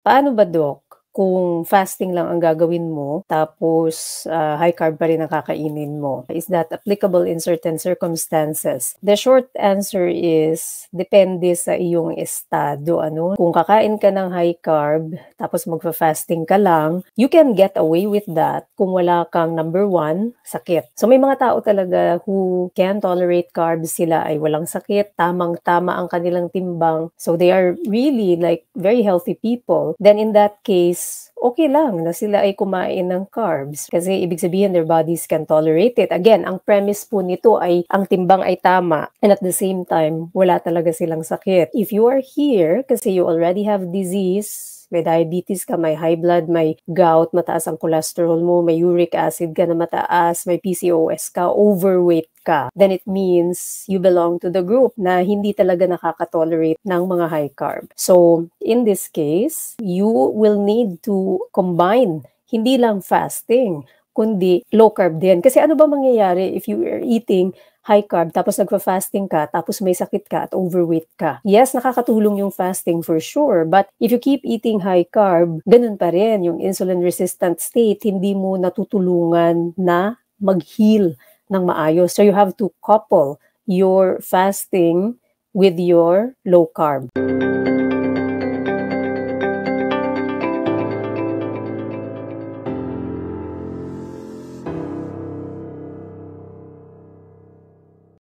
Paano ba Doc, kung fasting lang ang gagawin mo tapos, high carb pa rin ang kakainin mo? Is that applicable in certain circumstances? The short answer is depende sa iyong estado ano. Kung kakain ka ng high carb tapos magfa-fasting ka lang, you can get away with that kung wala kang number 1, sakit. So may mga tao talaga who can tolerate carbs, sila ay walang sakit, tamang-tama ang kanilang timbang. So they are really like very healthy people. Then in that case, okay lang na sila ay kumain ng carbs kasi ibig sabihin their bodies can tolerate it. Again, ang premise po nito ay ang timbang ay tama and at the same time, wala talaga silang sakit. If you are here kasi you already have disease, may diabetes ka, may high blood, may gout, mataas ang cholesterol mo, may uric acid ka na mataas, may PCOS ka, overweight ka, then it means you belong to the group na hindi talaga nakaka-tolerate ng mga high carb. So, in this case, you will need to combine hindi lang fasting, kundi low carb din. Kasi ano ba mangyayari if you are eating high carb tapos nagfa-fasting ka tapos may sakit ka at overweight ka? Yes, nakakatulong yung fasting for sure, but if you keep eating high carb, ganun pa rin yung insulin resistant state, hindi mo natutulungan na mag-heal ng maayos. So you have to couple your fasting with your low carb.